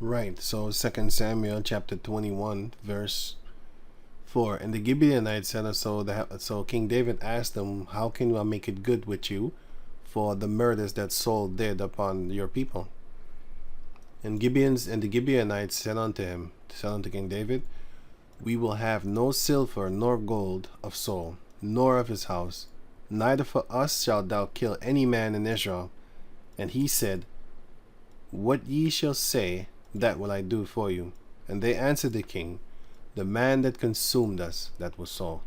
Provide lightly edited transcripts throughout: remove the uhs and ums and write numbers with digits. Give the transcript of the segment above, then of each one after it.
Right. So 2 Samuel chapter 21 verse 4. And the Gibeonites said, so King David asked them, how can I make it good with you for the murders that Saul did upon your people? And the Gibeonites said unto King David, we will have no silver nor gold of Saul, nor of his house, neither for us shalt thou kill any man in Israel. And he said, what ye shall say, that will I do for you. And they answered the king, the man that consumed us, that was Saul,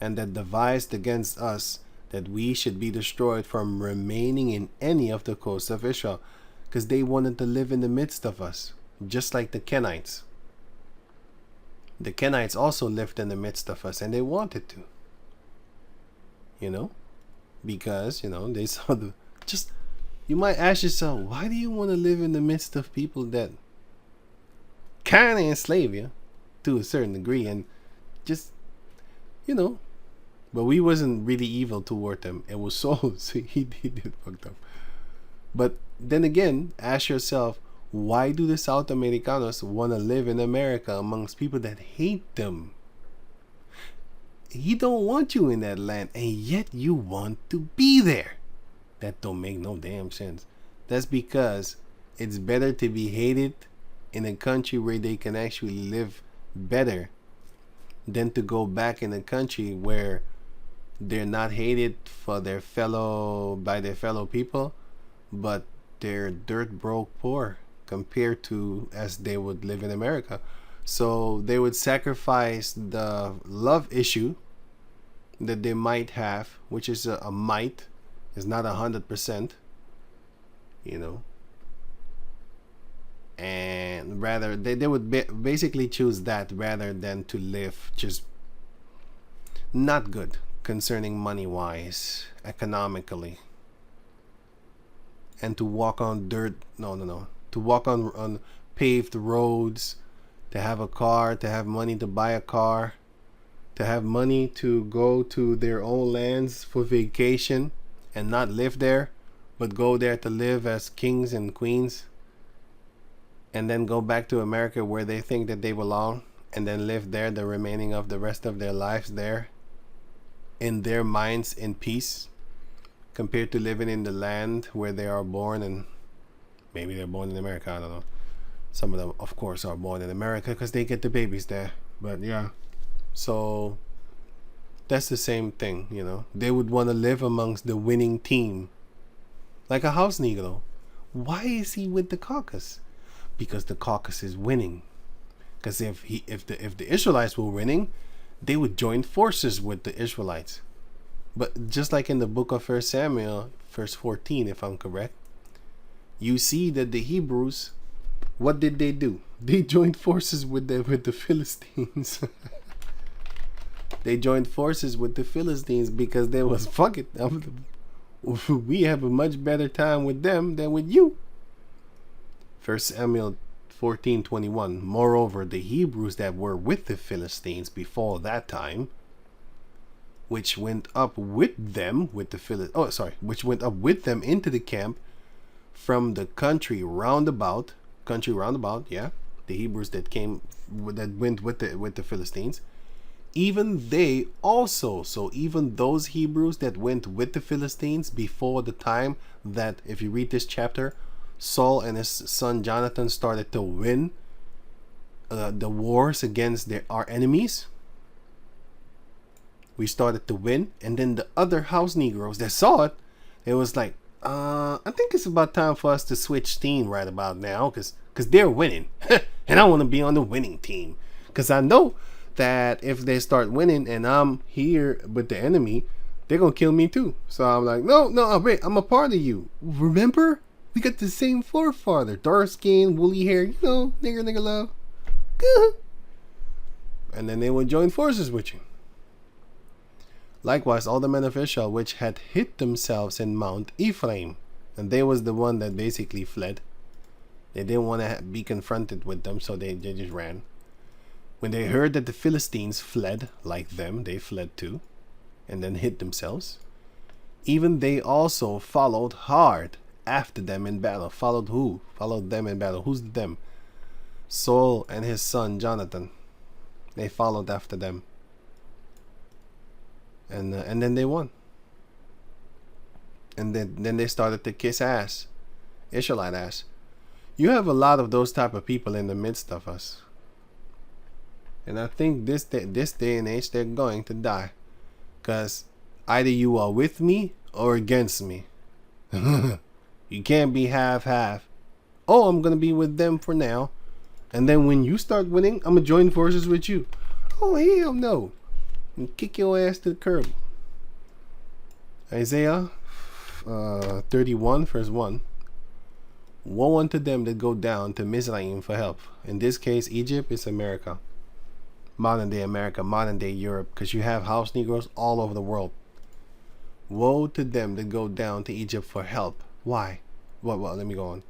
and that devised against us that we should be destroyed from remaining in any of the coasts of Israel, because they wanted to live in the midst of us, just like the Kenites. The Kenites also lived in the midst of us, and they wanted to. Because, they saw you might ask yourself, why do you want to live in the midst of people that kind of enslave you to a certain degree, and just, but we wasn't really evil toward them. It was Saul, so he did fucked up. But then again, ask yourself, why do the South Americanos want to live in America amongst people that hate them? He don't want you in that land, and yet you want to be there. That don't make no damn sense. That's because it's better to be hated in a country where they can actually live better than to go back in a country where they're not hated by their fellow people, but they're dirt broke poor compared to as they would live in America. So they would sacrifice the love issue that they might have, which is a might, is not 100%, and rather they would basically choose that rather than to live just not good concerning money wise, economically, and to walk on dirt, to walk on paved roads, to have a car, to have money to buy a car, to have money to go to their own lands for vacation and not live there, but go there to live as kings and queens, and then go back to America where they think that they belong, and then live there the remaining of the rest of their lives there, in their minds in peace, compared to living in the land where they are born. And maybe they're born in America, I don't know. Some of them, of course, are born in America because they get the babies there. But yeah, so that's the same thing, They would want to live amongst the winning team, like a house Negro. Why is he with the caucus? Because the caucus is winning. Because if the Israelites were winning, they would join forces with the Israelites. But just like in the book of 1 Samuel, verse 14, if I'm correct, you see that the Hebrews, what did they do? They joined forces with the Philistines. They joined forces with the Philistines because they was, fuck it, we have a much better time with them than with you. 1 Samuel 14:21. Moreover, the Hebrews that were with the Philistines before that time, which went up with them which went up with them into the camp from the country round about, yeah, the Hebrews that went with the Philistines, even they also, so even those Hebrews that went with the Philistines before the time that, if you read this chapter, Saul and his son Jonathan started to win the wars against our enemies. We started to win, and then the other house Negroes that saw it, it was like, I think it's about time for us to switch team right about now, because they're winning, and I want to be on the winning team, because I know that if they start winning and I'm here with the enemy, they're gonna kill me too. So I'm like, no, wait, I'm a part of you. Remember, we got the same forefather, dark skin, woolly hair, nigger love. And then they would join forces with you. Likewise, all the men of Israel which had hid themselves in Mount Ephraim, and they was the one that basically fled. They didn't want to be confronted with them, so they just ran. When they heard that the Philistines fled like them, they fled too, and then hid themselves. Even they also followed hard after them in battle. Followed who? Followed them in battle. Who's them? Saul and his son Jonathan. They followed after them. And then they won. And then they started to kiss ass. Israelite ass. You have a lot of those type of people in the midst of us. And I think this day and age, they're going to die. Because either you are with me or against me. You can't be half-half. Oh, I'm going to be with them for now. And then when you start winning, I'm going to join forces with you. Oh, hell no. And kick your ass to the curb. Isaiah 31, verse 1. Woe unto them that go down to Mizraim for help. In this case, Egypt is America. Modern day America, modern day Europe. Because you have house Negroes all over the world. Woe to them that go down to Egypt for help. Why? Well, let me go on.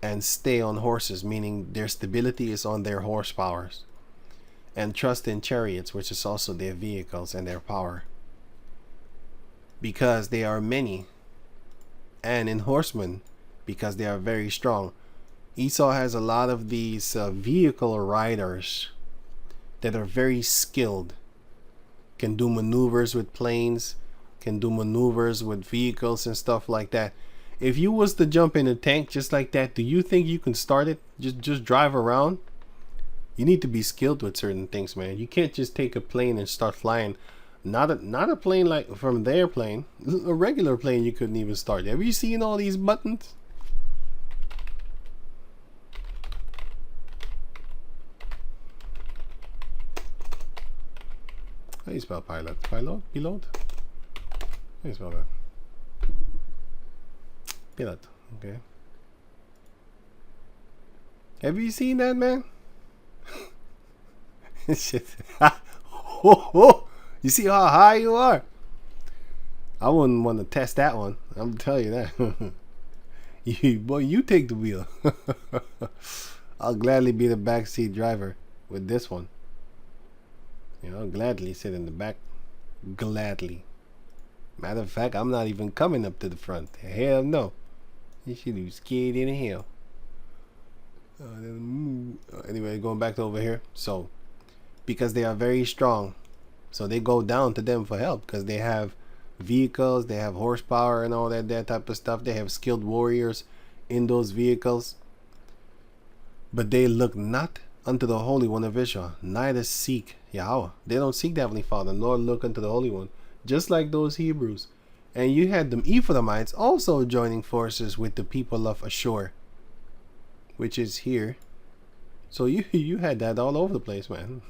And stay on horses, meaning their stability is on their horsepowers. And trust in chariots, which is also their vehicles and their power. Because they are many. And in horsemen, because they are very strong. Esau has a lot of these vehicle riders that are very skilled. Can do maneuvers with planes. Can do maneuvers with vehicles and stuff like that. If you was to jump in a tank just like that, do you think you can start it? Just drive around? You need to be skilled with certain things, man. You can't just take a plane and start flying. Not a plane like from their plane. A regular plane you couldn't even start. Have you seen all these buttons? How do you spell pilot? Pilot? Pilot? How do you spell that? Pilot. Okay. Have you seen that, man? Shit. You see how high you are? I wouldn't want to test that one. I'm telling you that. Boy, you take the wheel. I'll gladly be the backseat driver with this one. You know, I'll gladly sit in the back. Gladly. Matter of fact, I'm not even coming up to the front. Hell no. You should be scared in hell. Anyway, going back to over here. So, because they are very strong, so they go down to them for help because they have vehicles, they have horsepower and all that type of stuff. They have skilled warriors in those vehicles. But they look not unto the Holy One of Israel, neither seek Yahweh. They don't seek the Heavenly Father, nor look unto the Holy One, just like those Hebrews. And you had them Ephraimites also joining forces with the people of Ashur, which is here. So you had that all over the place, man.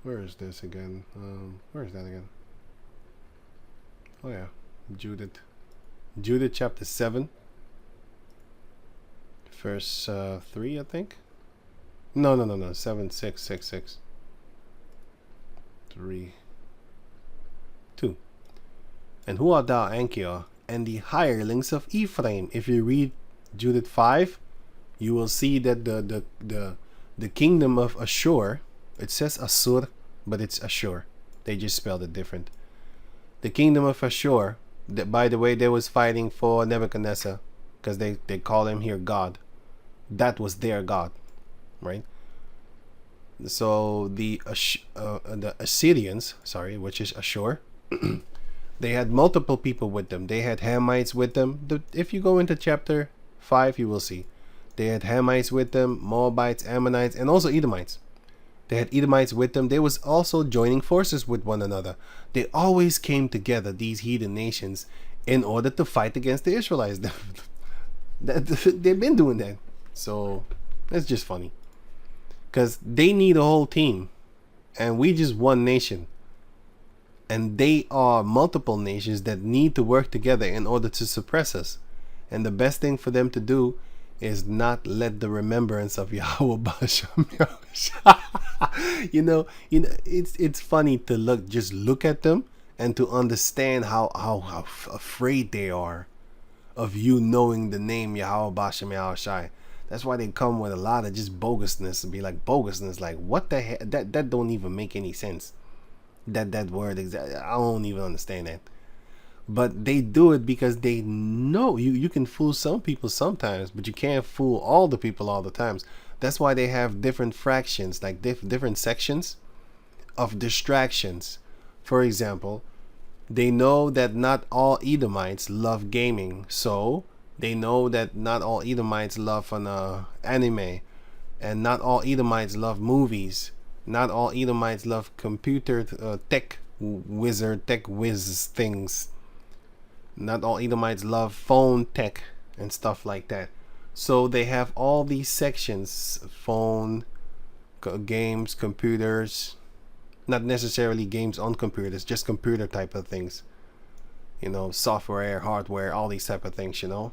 Where is this again? Where is that again? Oh yeah, Judith. Judith chapter 7. Verse 3, I think. No. 7, 6, 6, 6. 3, 2. And who art thou, Anchior, and the hirelings of Ephraim? If you read Judith 5, you will see that the kingdom of Ashur, it says Assur, but it's Ashur. They just spelled it different. The kingdom of Ashur, that, by the way, they was fighting for Nebuchadnezzar, because they call him here God. That was their God, right? So the Assyrians, which is Ashur, they had multiple people with them. They had Hamites with them. If you go into chapter 5, you will see. They had Hamites with them, Moabites, Ammonites, and also Edomites. They had Edomites with them. They was also joining forces with one another. They always came together, these heathen nations, in order to fight against the Israelites. They've been doing that. So it's just funny. Because they need a whole team. And we just one nation. And they are multiple nations that need to work together in order to suppress us. And the best thing for them to do is not let the remembrance of Yahweh Basham. you know, it's funny to look at them and to understand how afraid they are of you knowing the name Yahweh Basham Yahushai. That's why they come with a lot of just bogusness and be like bogusness, like what the heck? That don't even make any sense. That word, I don't even understand that. But they do it because they know you can fool some people sometimes, but you can't fool all the people all the times. That's why they have different fractions, like different sections of distractions. For example, they know that not all Edomites love gaming, so they know that not all Edomites love anime, and not all Edomites love movies. Not all Edomites love computer tech whiz things. Not all Edomites love phone tech and stuff like that. So they have all these sections: phone, games, computers. Not necessarily games on computers, just computer type of things. You know, software, hardware, all these type of things, you know,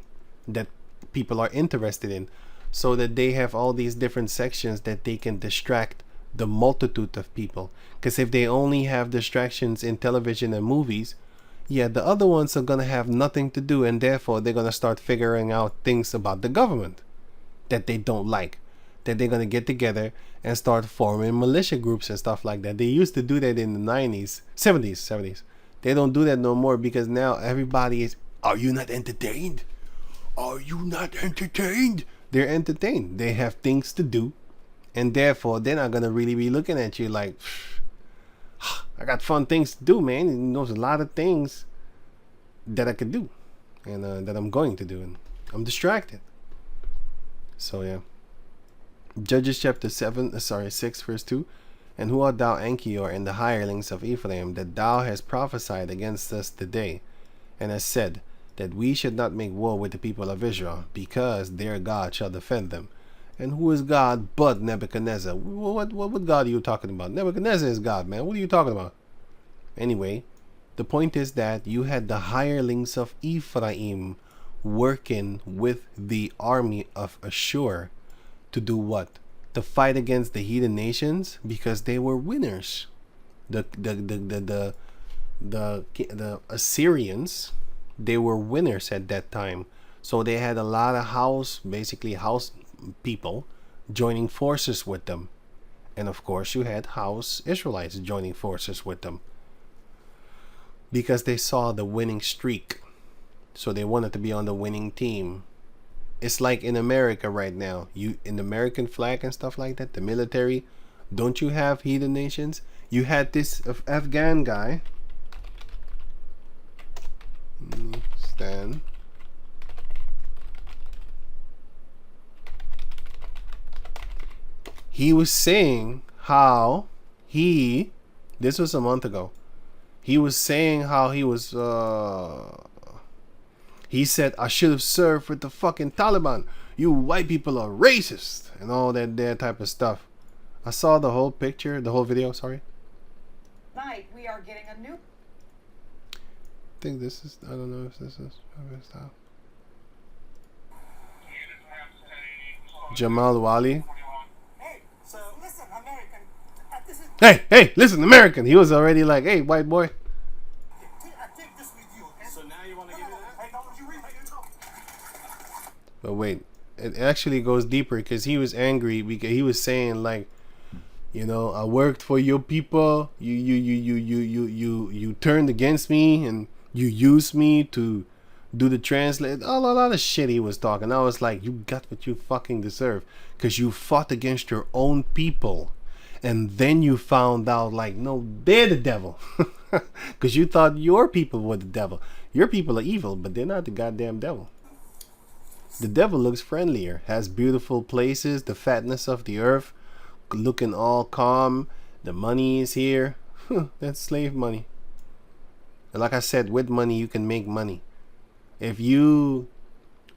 that people are interested in. So that they have all these different sections that they can distract the multitude of people. Because if they only have distractions in television and movies, yeah, the other ones are going to have nothing to do, and therefore they're going to start figuring out things about the government that they don't like, that they're going to get together and start forming militia groups and stuff like that. They used to do that in the 90s, 70s. They don't do that no more because now everybody is, are you not entertained? Are you not entertained? They're entertained. They have things to do, and therefore they're not going to really be looking at you like, I got fun things to do, man. And there's a lot of things that I could do and that I'm going to do, and I'm distracted. So yeah. Judges chapter 6 verse 2. And who art thou, Anchior, and the hirelings of Ephraim, that thou hast prophesied against us today, and hast said that we should not make war with the people of Israel, because their God shall defend them. And who is God but Nebuchadnezzar? What God are you talking about? Nebuchadnezzar is God, man. What are you talking about? Anyway, the point is that you had the hirelings of Ephraim working with the army of Ashur to do what? To fight against the heathen nations, because they were winners. The Assyrians, they were winners at that time. So they had a lot of house people joining forces with them. And of course you had house Israelites joining forces with them, because they saw the winning streak. So they wanted to be on the winning team. It's like in America right now, in the American flag and stuff like that, the military, don't you have heathen nations? You had this Afghan guy. Stan. He was saying how this was a month ago. He was saying how he was, he said, I should have served with the fucking Taliban. You white people are racist. And all that type of stuff. I saw the whole video, sorry. Tonight, we are getting a new... I think this is, I don't know if this is... Jamal Wali. Hey, so listen, American. This is... Hey, listen, American. He was already like, hey, white boy. But wait, it actually goes deeper, because he was angry because he was saying like, you know, I worked for your people. You turned against me and you used me to do the translate. A lot of shit he was talking. I was like, you got what you fucking deserve, because you fought against your own people, and then you found out like, no, they're the devil, because you thought your people were the devil. Your people are evil, but they're not the goddamn devil. The devil looks friendlier, has beautiful places, the fatness of the earth, looking all calm. The money is here. That's slave money. And like I said, with money you can make money. If you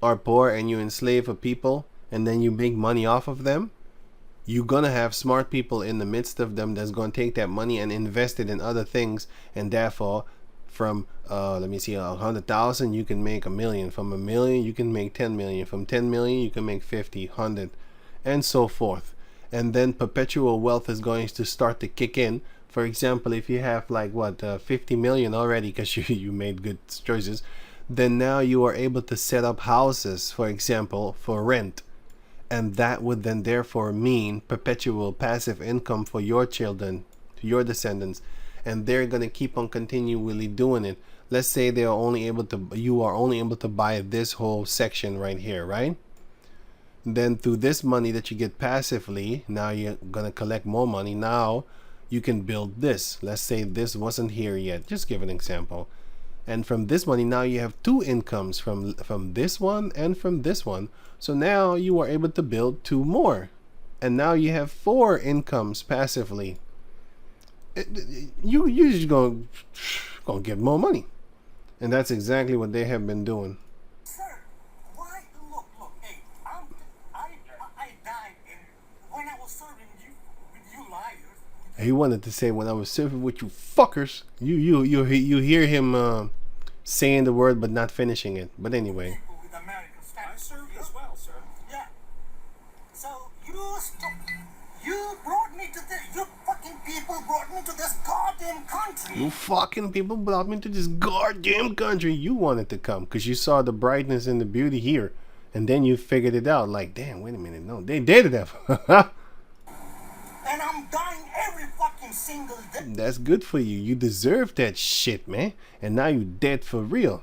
are poor and you enslave a people and then you make money off of them, you're gonna have smart people in the midst of them that's gonna take that money and invest it in other things, and therefore from 100,000 you can make $1 million. From $1 million you can make 10 million. From 10 million you can make 50, 100, and so forth. And then perpetual wealth is going to start to kick in. For example, if you have like 50 million already because you made good choices, then now you are able to set up houses, for example, for rent, and that would then therefore mean perpetual passive income for your children, your descendants. And they're going to keep on continually doing it. let's say they are only able to, you are only able to buy this whole section right here, right? Then through this money that you get passively, now you're gonna collect more money. Now you can build this. Let's say this wasn't here yet. Just give an example. And from this money, now you have two incomes from this one and from this one. So now you are able to build two more. And now you have 4 incomes passively. You're just gonna get more money. And that's exactly what they have been doing. Sir, why? Look, hey, I died when I was serving you with you liars. He wanted to say when I was serving with you fuckers. You hear him saying the word but not finishing it. But anyway. People with American status. I served as well, sir. Yeah. So you brought me to this. You fucking people brought me to this goddamn country. You fucking people brought me to this goddamn country. You wanted to come because you saw the brightness and the beauty here, and then you figured it out. Like, damn, wait a minute, no, they did it. And I'm dying every fucking single day. That's good for you. You deserve that shit, man. And now you dead for real.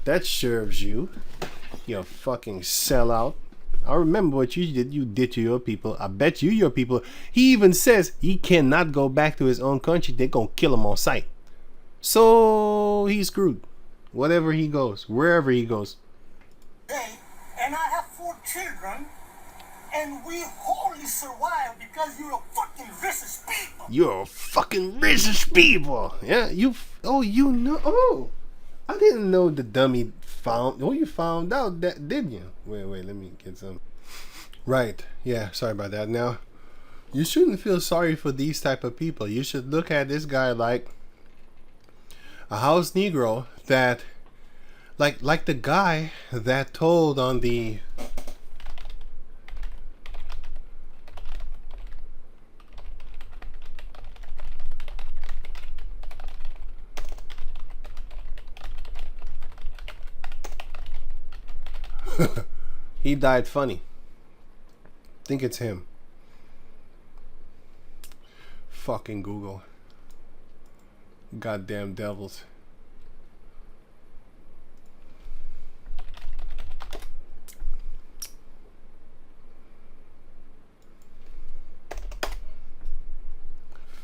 That serves you. You fucking sellout. I remember what you did. You did to your people. I bet you your people. He even says he cannot go back to his own country. They're gonna kill him on sight. So he's screwed. Whatever he goes, wherever he goes. And I have 4 children. And we wholly survive because you're a fucking racist people. You're fucking racist people. Yeah, you know. Oh, I didn't know the dummy found. Oh, you found out that, did you? Wait, let me get some. Right. Yeah, sorry about that. Now, you shouldn't feel sorry for these type of people. You should look at this guy like a house Negro that, like the guy that told on the. He died funny. Think it's him. Fucking Google. Goddamn devils.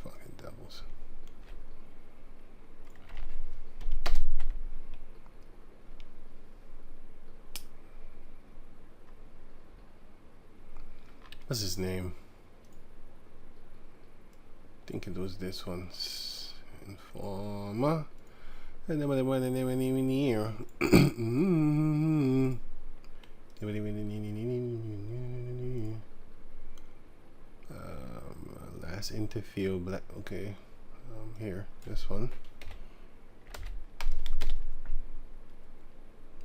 Fucking devils. What's his name? I think it was this one. Informer. Last interview. Black. Okay. Here. This one.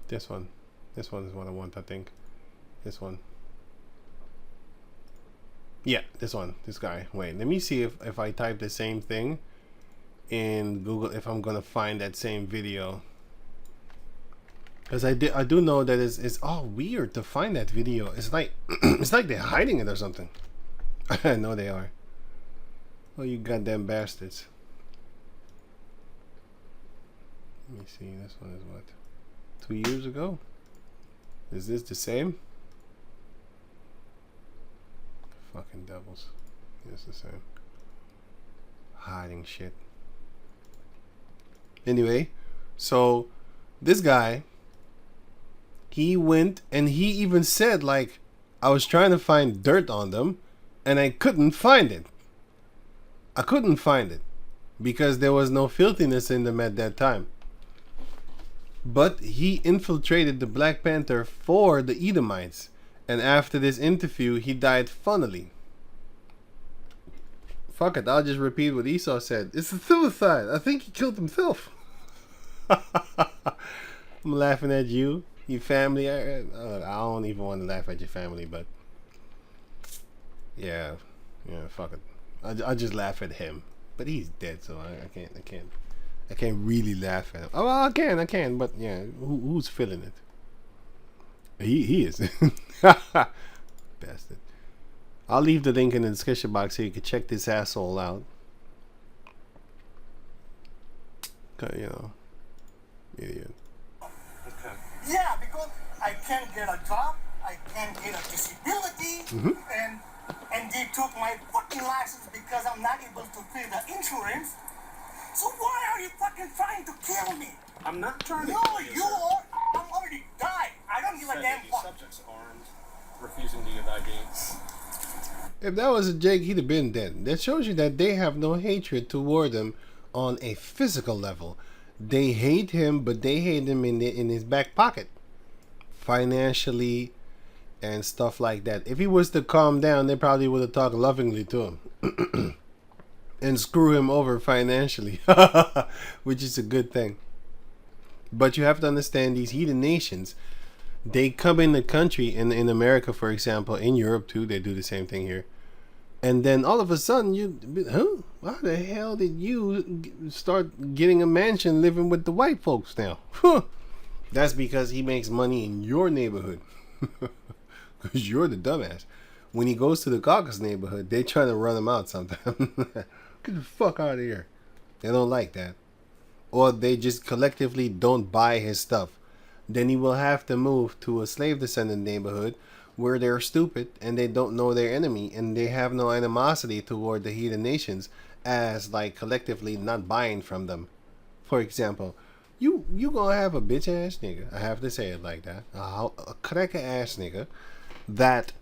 This one. This one is what I want, I think. This one. Yeah, this one, this guy. Wait, let me see if I type the same thing in Google, if I'm gonna find that same video. Because I do know that it's all weird to find that video. It's like it's like they're hiding it or something. I know they are. Oh, you goddamn bastards. Let me see, this one is what? 2 years ago? Is this the same? Fucking devils. It's the same. Hiding shit. Anyway, so this guy, he went and he even said, like, I was trying to find dirt on them and I couldn't find it. I couldn't find it because there was no filthiness in them at that time. But he infiltrated the Black Panther for the Edomites. And after this interview, he died funnily. Fuck it, I'll just repeat what Esau said. It's a suicide. I think he killed himself. I'm laughing at you, your family. I don't even want to laugh at your family, but yeah, fuck it. I just laugh at him, but he's dead, so I can't really laugh at him. Oh, well, I can, but yeah, who's feeling it? He is. Bastard. I'll leave the link in the description box so you can check this asshole out. You know, Idiot. Okay. Yeah, because I can't get a job, I can't get a disability, and they took my fucking license because I'm not able to pay the insurance. So why are you fucking trying to kill me? I'm not trying to No, kill you sir. are. I'm already died. I don't give a Said damn that these fuck. subjects armed, refusing to give ID. If that was a Jake, he'd have been dead. That shows you that they have no hatred toward him on a physical level. They hate him, but they hate him in his back pocket, financially and stuff like that. If he was to calm down, they probably would have talked lovingly to him and screw him over financially, which is a good thing. But you have to understand, these heathen nations, they come in the country, in America, for example, in Europe too, they do the same thing here. And then all of a sudden, how the hell did you start getting a mansion living with the white folks now? That's because he makes money in your neighborhood. Because you're the dumbass. When he goes to the Caucasus neighborhood, they try to run him out sometimes. Get the fuck out of here. They don't like that. Or they just collectively don't buy his stuff. Then he will have to move to a slave descendant neighborhood where they're stupid and they don't know their enemy and they have no animosity toward the heathen nations as like collectively not buying from them. For example, you gonna have a bitch ass nigga, I have to say it like that, a cracker ass nigga that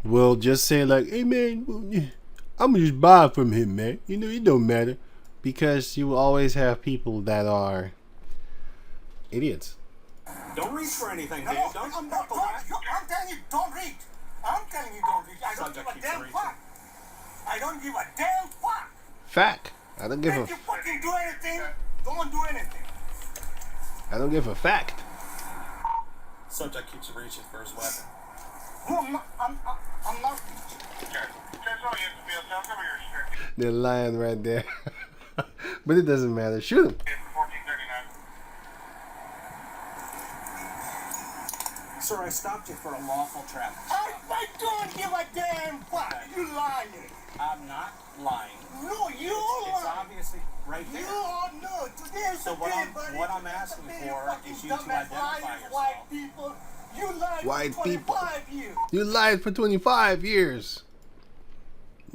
will just say like, hey man, I'm gonna just buy from him, man, you know, it don't matter, because you will always have people that are idiots. Don't reach for anything, No, dude. Don't. I'm telling you, don't read. I'm telling you, don't read. I don't give Subject a keeps damn reaching. fuck. I don't give a damn fuck. Fact. I don't give If you a fucking do anything, don't do anything. I don't give a fact. Subject keeps reaching for his weapon. No, I'm not. They're lying right there. But it doesn't matter. Shoot him. Sir, I stopped you for a lawful traffic. I don't give a damn fuck. You lying. I'm not lying. No, you It's lying. obviously right You there. are no. Today's So the what day, I'm- buddy. what I'm Today's asking the day, for you fucking is you to dumbass identify liars, yourself. White people. You lied White for people. 25 years. You lied for 25 years.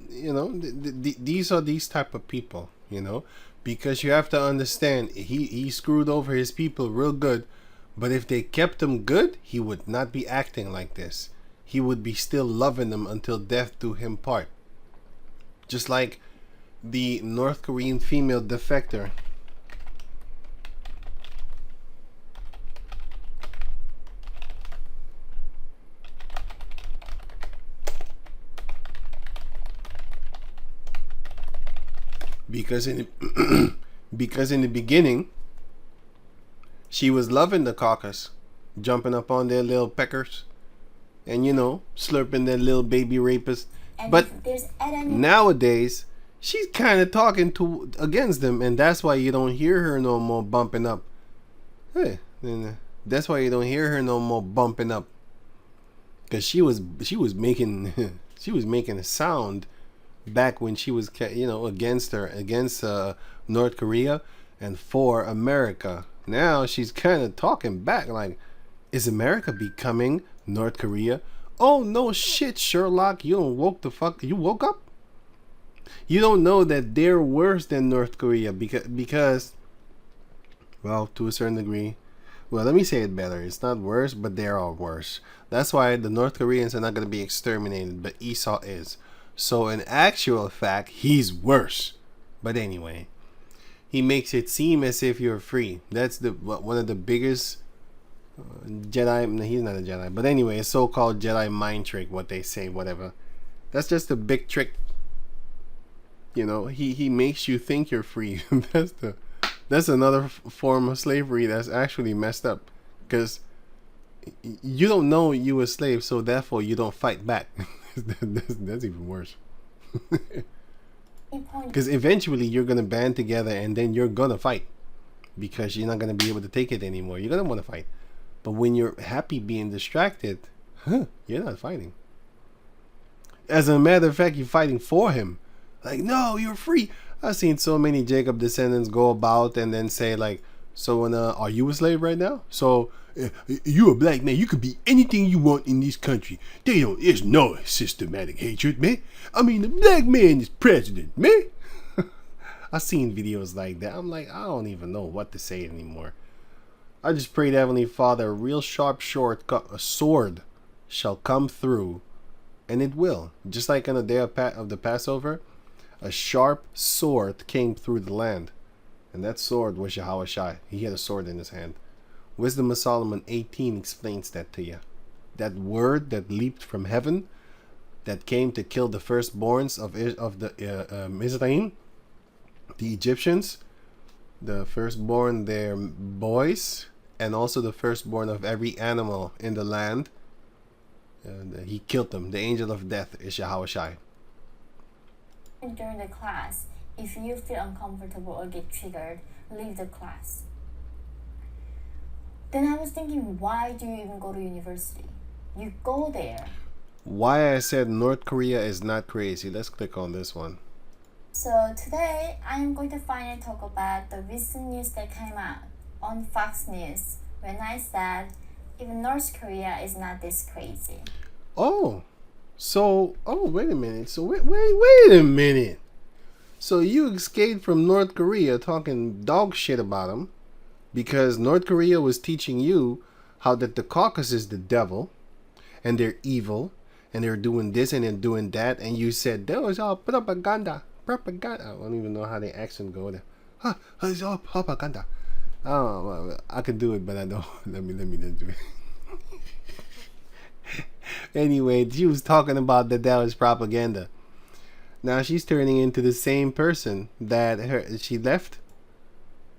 You know, these are these type of people, you know, because you have to understand, he screwed over his people real good, but if they kept him good, he would not be acting like this. He would be still loving them until death do him part. Just like the North Korean female defector. Because in the beginning, she was loving the Caucasus, jumping up on their little peckers, and you know, slurping their little baby rapists. And But there's nowadays, she's kind of talking against them, and that's why you don't hear her no more bumping up. Hey, that's why you don't hear her no more bumping up, because she was making she was making a sound back when she was, you know, against North Korea and for America. Now she's kind of talking back like, is America becoming North Korea? Oh no shit, Sherlock, you woke up? You don't know that they're worse than North Korea because well, to a certain degree. Well, let me say it better. It's not worse, but they are worse. That's why the North Koreans are not going to be exterminated, but Esau is. So in actual fact, he's worse. But anyway, he makes it seem as if you're free. That's one of the biggest Jedi. No, he's not a Jedi, but anyway, a so-called Jedi mind trick. What they say, whatever. That's just a big trick. You know, he makes you think you're free. That's another form of slavery that's actually messed up, because you don't know you a slave, so therefore you don't fight back. That's even worse. Because eventually you're gonna band together and then you're gonna fight, because you're not gonna be able to take it anymore. You're gonna want to fight, but when you're happy being distracted, you're not fighting. As a matter of fact, you're fighting for him. Like, no, you're free. I've seen so many Jacob descendants go about and then say like, So, are you a slave right now? So, you a black man. You could be anything you want in this country. There's no systematic hatred, man. I mean, the black man is president, man. I've seen videos like that. I'm like, I don't even know what to say anymore. I just pray to Heavenly Father, a real sharp a sword shall come through, and it will. Just like on the day of the Passover, a sharp sword came through the land. And that sword was Yahushua. He had a sword in his hand. Wisdom of Solomon 18 explains that to you. That word that leaped from heaven, that came to kill the firstborns of the Israel, the Egyptians, the firstborn, their boys, and also the firstborn of every animal in the land. He killed them. The angel of death is Yahushua. During the class, if you feel uncomfortable or get triggered, leave the class. Then I was thinking, why do you even go to university? You go there. Why I said North Korea is not crazy. Let's click on this one. So today, I'm going to finally talk about the recent news that came out on Fox News when I said even North Korea is not this crazy. Oh, wait a minute. So wait a minute. So you escaped from North Korea talking dog shit about them because North Korea was teaching you how that the Caucasus is the devil and they're evil and they're doing this and they're doing that, and you said that was all propaganda. I don't even know how the accent go there. It's all propaganda. Oh, I can do it, but I don't. Let me not do it. Anyway, she was talking about that was propaganda. Now she's turning into the same person that she left.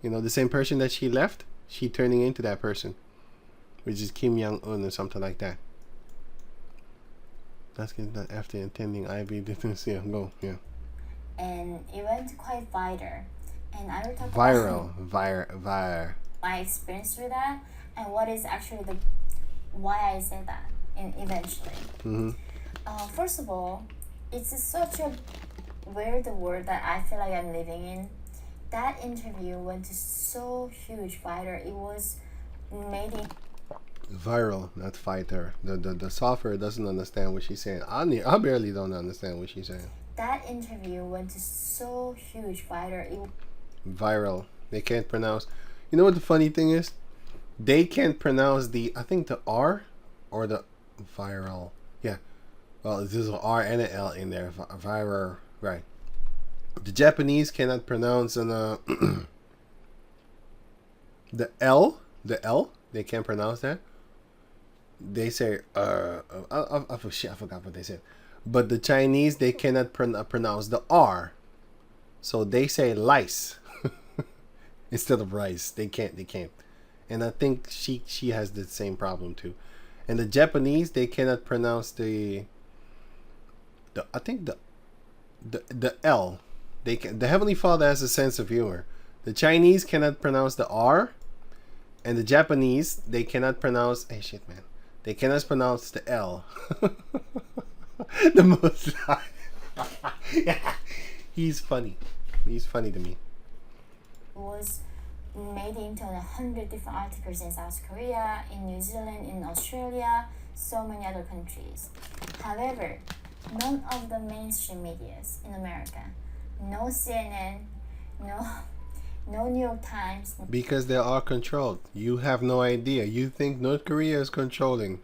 You know, the same person that she left. She turning into that person, which is Kim Jong-un or something like that. That's that after attending Ivy. Go. Yeah. And it went quite viral. And I will talk about my experience with that and what is actually why I said that and eventually. First of all, it's such a weird world that I feel like I'm living in. That interview went to so huge viral. It was made in viral, not fighter. The software doesn't understand what she's saying. I barely don't understand what she's saying. That interview went to so huge viral. Viral. They can't pronounce. You know what the funny thing is? They can't pronounce the R or the viral. Yeah. Well, there's an R and an L in there. Viral. Right. The Japanese cannot pronounce the L. The L. They can't pronounce that. They say I forgot what they said. But the Chinese, they cannot pronounce the R. So they say lice instead of rice. They can't. And I think she has the same problem too. And the Japanese, they cannot pronounce the L. The Heavenly Father has a sense of humor. The Chinese cannot pronounce the R, and the Japanese, they cannot pronounce they cannot pronounce the L. The most yeah. He's funny to me. Was made into 100 different articles in South Korea, in New Zealand, in Australia, so many other countries. However, none of the mainstream medias in America, no CNN, no New York Times. Because they are controlled. You have no idea. You think North Korea is controlling.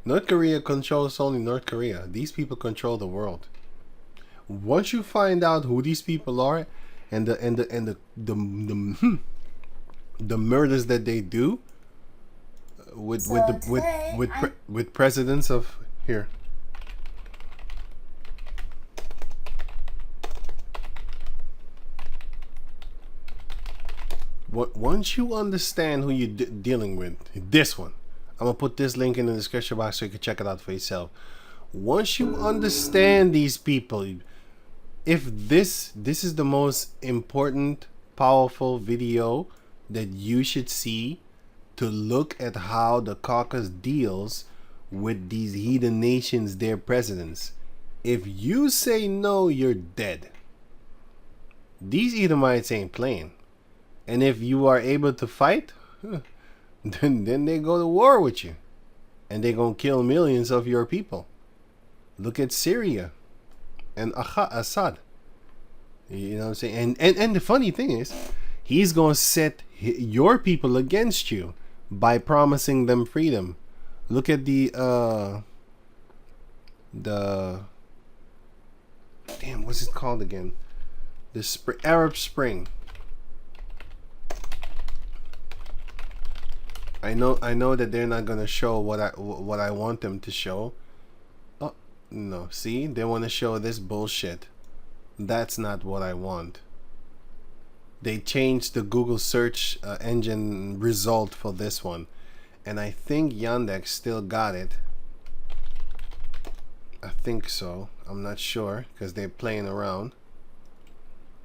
North Korea controls only North Korea. These people control the world. Once you find out who these people are and the murders that they do with presidents of here. Once you understand who you're dealing with, this one, I'm gonna put this link in the description box so you can check it out for yourself. Once you understand these people, if this is the most important, powerful video that you should see to look at how the Caucasus deals with these heathen nations, their presidents. If you say no, you're dead. These Edomites ain't playing. And if you are able to fight, then they go to war with you. And they're going to kill millions of your people. Look at Syria and Assad. You know what I'm saying? And the funny thing is, he's going to set your people against you by promising them freedom. Look at the damn, what's it called again? The Arab Spring. I know that they're not gonna show what I want them to show. Oh no, see, they want to show this bullshit. That's not what I want. They changed the Google search engine result for this one, and I think Yandex still got it. I think so. I'm not sure because they're playing around,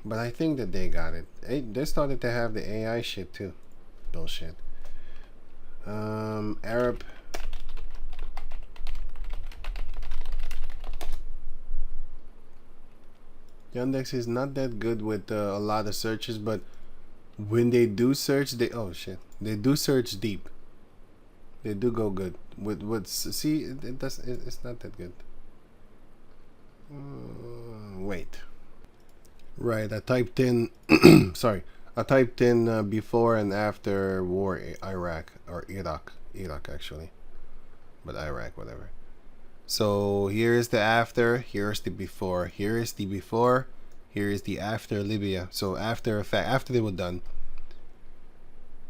but I think that they got it. They started to have the AI shit too. Bullshit. Arab. Yandex is not that good with a lot of searches, but when they do search, they do search deep. They do go good with see, it's not that good. Wait. Right, I typed in sorry. I typed in before and after war Iraq or Iraq actually, but Iraq, whatever. So here is the after, here's the before, here is the before, here is the after Libya. So after they were done.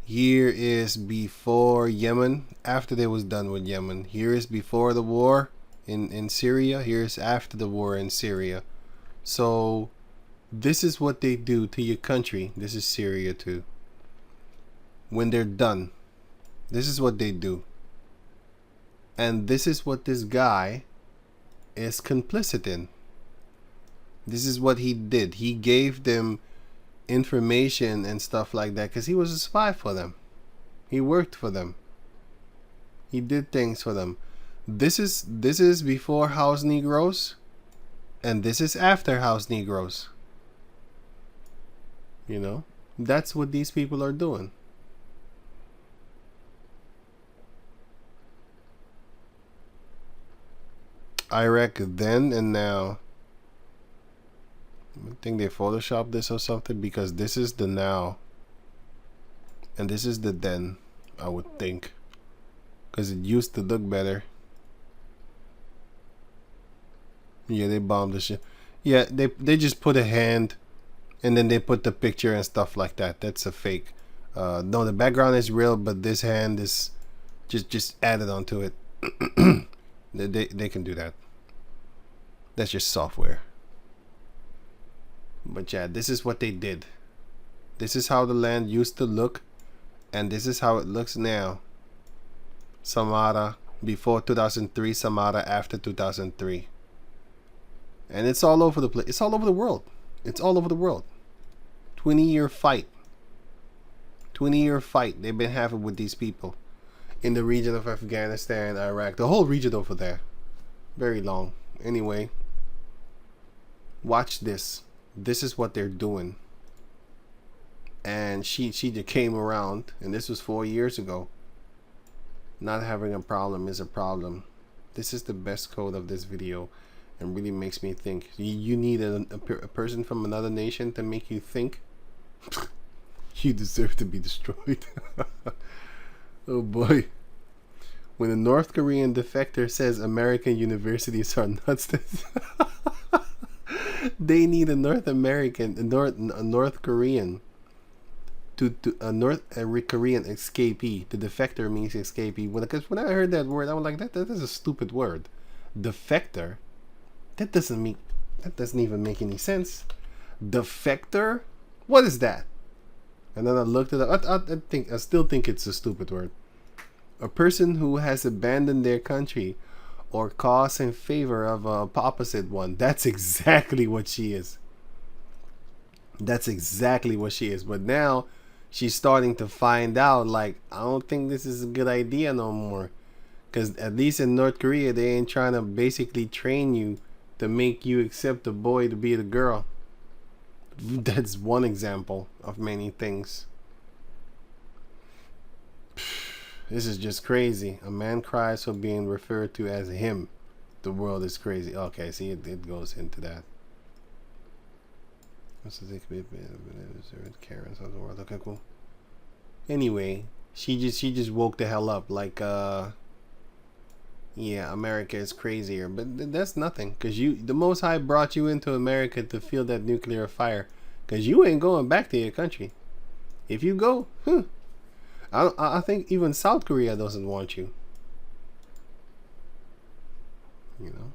Here is before Yemen, after they was done with Yemen. Here is before the war in Syria, here is after the war in Syria. So this is what they do to your country. This is Syria too. When they're done, this is what they do. And this is what this guy is complicit in. This is what he did. He gave them information and stuff like that because he was a spy for them. He worked for them. He did things for them. This is before House Negroes, and this is after House Negroes. You know, that's what these people are doing. Iraq then and now. I think they photoshopped this or something, because this is the now and this is the then, I would think, because it used to look better. Yeah, they bombed the shit. Yeah, they just put a hand and then they put the picture and stuff like that. That's a fake. No, the background is real, but this hand is just added onto it. They can do that. That's just software. But yeah, this is what they did. This is how the land used to look, and this is how it looks now. Samara before 2003, Samara after 2003. And it's all over the place. It's all over the world. It's all over the world. 20-year fight. 20-year fight they've been having with these people in the region of Afghanistan, Iraq, the whole region over there. Very long. Anyway, watch this. This is what they're doing. And she just came around, and this was 4 years ago. Not having a problem is a problem. This is the best quote of this video, and really makes me think. You need a person from another nation to make you think. You deserve to be destroyed. Oh boy. When a North Korean defector says American universities are nuts, they need a North Korean to a North Korean escapee. The defector means escapee. Because when I heard that word, I was like, that is a stupid word. Defector. That doesn't even make any sense. Defector? What is that? And then I looked it up. I still think it's a stupid word. A person who has abandoned their country or cause in favor of a opposite one. That's exactly what she is. That's exactly what she is. But now she's starting to find out, like, I don't think this is a good idea no more. Because at least in North Korea, they ain't trying to basically train you to make you accept the boy to be the girl. That's one example of many things. This is just crazy. A man cries for being referred to as him. The world is crazy. Okay, see, it goes into that. Karen's of the world. Okay, cool. Anyway, she just woke the hell up. Like, yeah, America is crazier, but that's nothing. Cause the Most High brought you into America to feel that nuclear fire. Cause you ain't going back to your country. If you go, I think even South Korea doesn't want you. You know.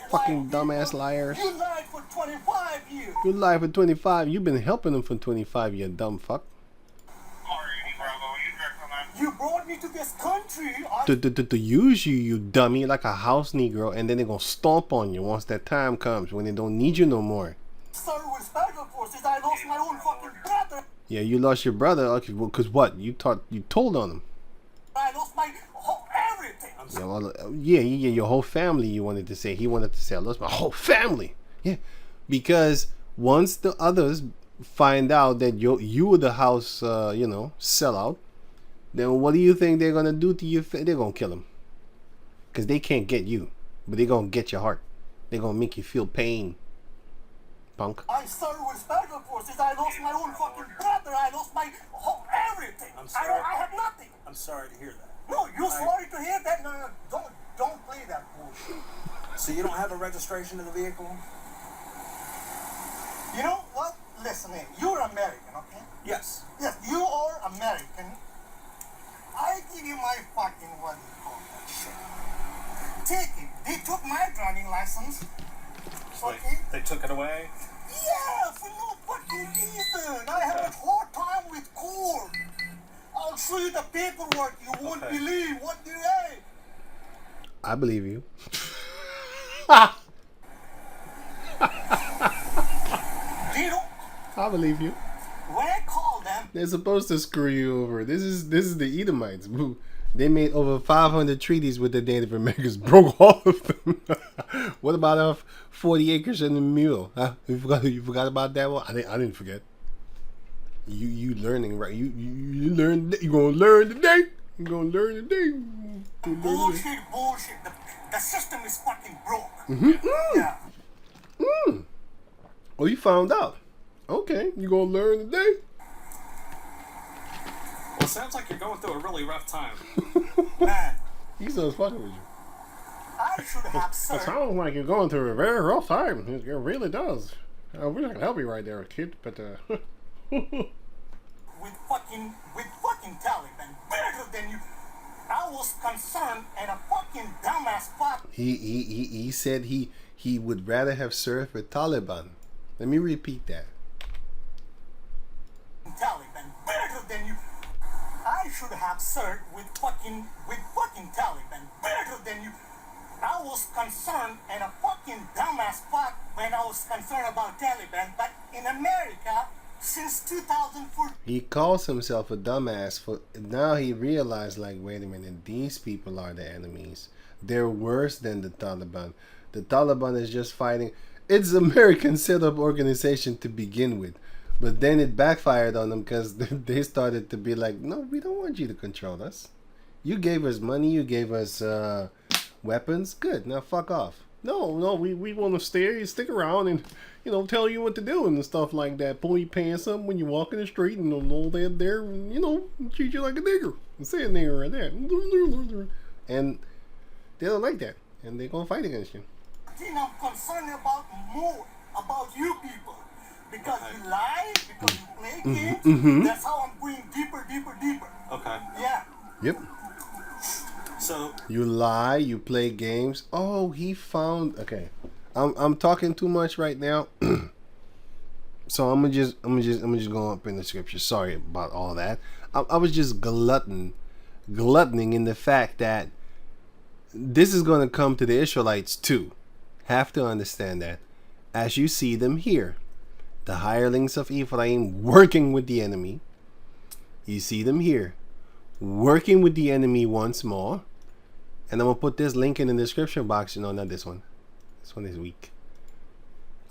Fucking dumbass liars. You lied for 25 years. You lied for 25. You've been helping them for 25, you dumb fuck. You brought me to this country. To use you, you dummy, like a house Negro, and then they're gonna stomp on you once that time comes when they don't need you no more. Sir, with special forces, I lost my own fucking brother. Yeah, you lost your brother. Okay, well, cause what? You told on him. I lost my whole everything. Yeah, well, yeah, your whole family. You wanted to say. He wanted to say, I lost my whole family. Yeah, because once the others find out that you were the house, sellout, then what do you think they're gonna do to you? They're gonna kill him, cause they can't get you, but they're gonna get your heart. They're gonna make you feel pain, punk. I served with special forces. I lost my own fucking brother. I lost my whole everything. I'm sorry. I have nothing. I'm sorry to hear that. No, you're sorry to hear that. No, don't play that bullshit. So you don't have a registration of the vehicle? You know what? Listen, you're American, okay? Yes. Yes, you are American. I give you my fucking, what do you call that shit? Take it. They took my driving license. Wait, Okay? they took it away? Yeah, for no fucking reason. I have a hard time with court. I'll show you the paperwork. You won't believe what they say. I believe you. I believe you. When I call them, they're supposed to screw you over. This is the Edomites. They made over 500 treaties with the Native Americans. Broke all of them. What about 40 acres and a mule? Huh? You forgot about that one? I didn't forget. You learning, right? You learn. You gonna learn today. You gonna learn today. Bullshit. The system is fucking broke. Mm-hmm. Yeah. Oh, you found out. Okay, you gonna learn today. Well, it sounds like you're going through a really rough time. Man, He's just fucking with you. I should have It served. sounds like you're going through a very rough time. It really does. I wish I could help you right there, kid, but with fucking Taliban, better than you. I was concerned and a fucking dumbass fuck. he said he would rather have served with Taliban. Let me repeat that. Taliban, better than you. I should have served with fucking Taliban, better than you. I was concerned and a fucking dumbass fuck when I was concerned about Taliban, but in America, since 2004. He calls himself a dumbass for now. He realized, like, wait a minute, these people are the enemies. They're worse than the Taliban. The Taliban is just fighting. It's an American set-up organization to begin with, but then it backfired on them because they started to be like, no, we don't want you to control us. You gave us money, you gave us weapons. Good, now fuck off. No, we want to stick around and, tell you what to do and stuff like that. Pull your pants up when you walk in the street and all that there, treat you like a nigger. And say a nigger right there. And they don't like that. And they're going to fight against you. I'm concerned about you people. Because you lie, because you play games. Mm-hmm. That's how I'm going deeper. Okay. Yeah. Yep. So You lie, you play games. Oh, he found. Okay, I'm talking too much right now. So I'm gonna just go up in the scripture. Sorry about all that. I was just gluttoning in the fact that this is gonna come to the Israelites too. Have to understand that, as you see them here, the hirelings of Ephraim working with the enemy. You see them here, working with the enemy once more. And I'm going to put this link in the description box. No, not this one. This one is weak.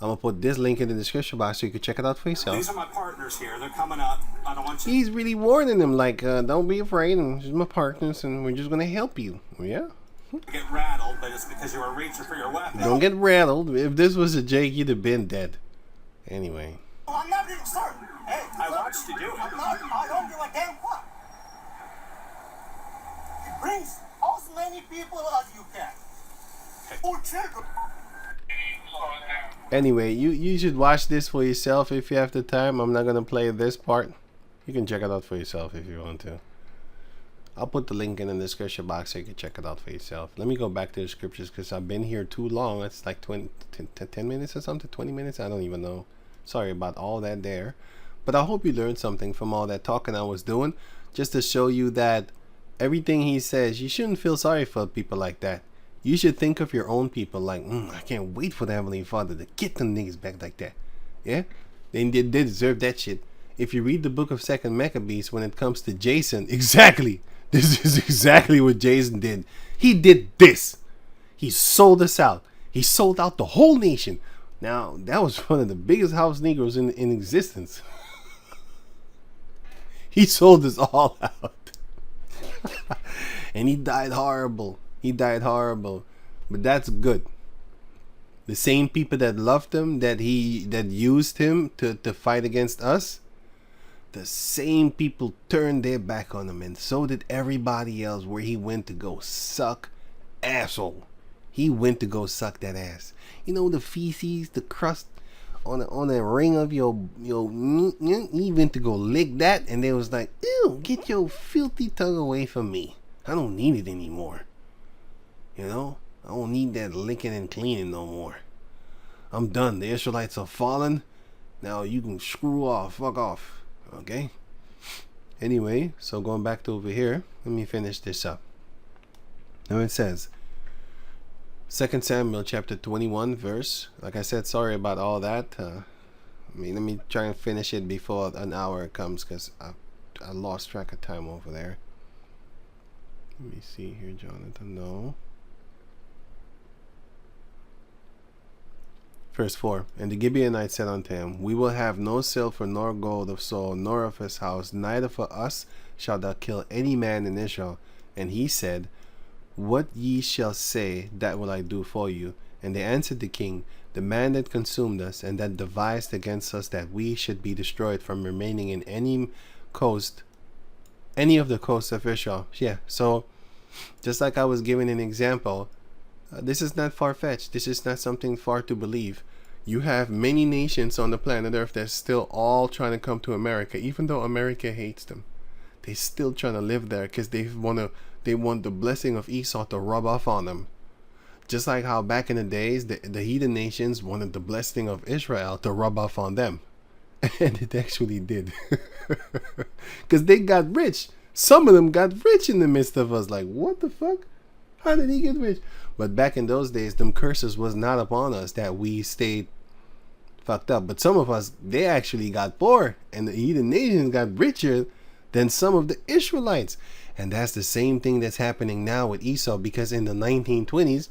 I'm gonna put this link in the description box so you can check it out for yourself. These are my partners here. They're coming up. I don't want you. He's really warning them, like, don't be afraid, and this is my partners, and we're just gonna help you. Yeah. to get rattled, but it's because you were reaching for your weapon. Don't get rattled. If this was a Jake, you'd have been dead. Anyway. I'm not reading, sir. Hey, I watched you do it. I don't give a damn what. Bring as many people as you can. Or children. Anyway, you should watch this for yourself if you have the time. I'm not gonna play this part. You can check it out for yourself if you want to. I'll put the link in the description box so you can check it out for yourself. Let me go back to the scriptures because I've been here too long. It's like 10 minutes or something, 20 minutes. I don't even know. Sorry about all that there. But I hope you learned something from all that talking I was doing. Just to show you that everything he says, you shouldn't feel sorry for people like that. You should think of your own people like, I can't wait for the Heavenly Father to get them niggas back like that. Yeah? They deserve that shit. If you read the book of 2nd Maccabees, when it comes to Jason, exactly. This is exactly what Jason did. He did this. He sold us out. He sold out the whole nation. Now, that was one of the biggest house Negroes in existence. He sold us all out. And he died horrible. He died horrible. But that's good. The same people that loved him, that used him to fight against us, the same people turned their back on him, and so did everybody else where he went to go suck asshole. He went to go suck that ass. You know, the feces, the crust on the ring of your he went to go lick that, and they was like, ew, get your filthy tongue away from me. I don't need it anymore. You know, I don't need that licking and cleaning no more. I'm done. The Israelites are fallen. Now you can screw off. Fuck off. Okay. Anyway, so going back to over here, let me finish this up. Now it says 2 Samuel chapter 21 verse. Like I said, sorry about all that. Let me try and finish it before an hour comes, because I lost track of time over there. Let me see here, Jonathan. No. Verse 4. And the Gibeonites said unto him, We will have no silver nor gold of Saul, nor of his house, neither for us shalt thou kill any man in Israel. And he said, What ye shall say, that will I do for you. And they answered the king, The man that consumed us, and that devised against us that we should be destroyed from remaining in any of the coasts of Israel. Yeah, so just like I was giving an example, this is not far-fetched. This is not something far to believe. You have many nations on the planet Earth that's still all trying to come to America, even though America hates them. They still trying to live there because they want the blessing of Esau to rub off on them. Just like how back in the days, the heathen nations wanted the blessing of Israel to rub off on them. And it actually did. Because they got rich. Some of them got rich in the midst of us. Like, what the fuck? How did he get rich? But back in those days, them curses was not upon us that we stayed fucked up. But some of us, they actually got poor. And the heathen nations got richer than some of the Israelites. And that's the same thing that's happening now with Esau. Because in the 1920s,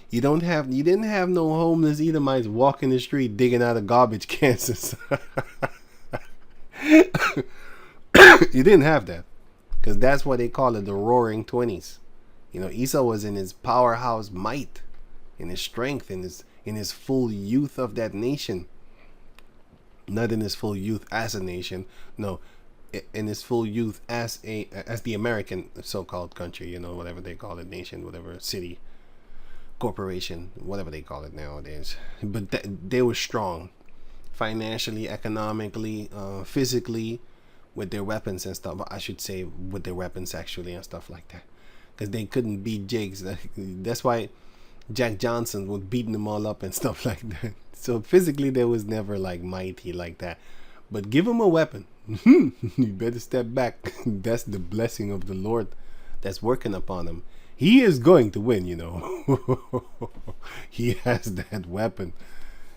you didn't have no homeless Edomites walking the street digging out of garbage cans. You didn't have that. Because that's why they call it the Roaring 20s. You know, Esau was in his powerhouse might, in his strength, in his full youth of that nation. Not in his full youth as a nation. No, in his full youth as the American so-called country. You know, whatever they call it, nation, whatever, city, corporation, whatever they call it nowadays. But they were strong, financially, economically, physically, with their weapons and stuff. I should say with their weapons actually and stuff like that. Because they couldn't beat Jakes. That's why Jack Johnson was beating them all up and stuff like that. So physically, they was never like mighty like that. But give them a weapon. You better step back. That's the blessing of the Lord that's working upon them. He is going to win, you know. He has that weapon.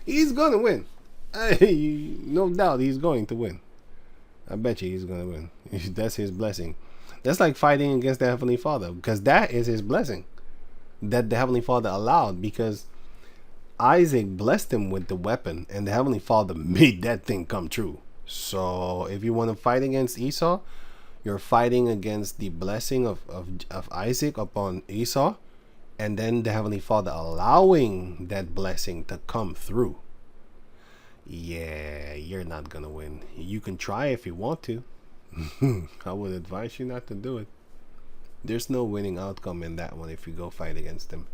He's going to win. No doubt he's going to win. I bet you he's going to win. That's his blessing. That's like fighting against the Heavenly Father, because that is his blessing that the Heavenly Father allowed. Because Isaac blessed him with the weapon, and the Heavenly Father made that thing come true. So if you want to fight against Esau, you're fighting against the blessing of Isaac upon Esau, and then the Heavenly Father allowing that blessing to come through. Yeah, you're not gonna win. You can try if you want to. I would advise you not to do it. There's no winning outcome in that one if you go fight against him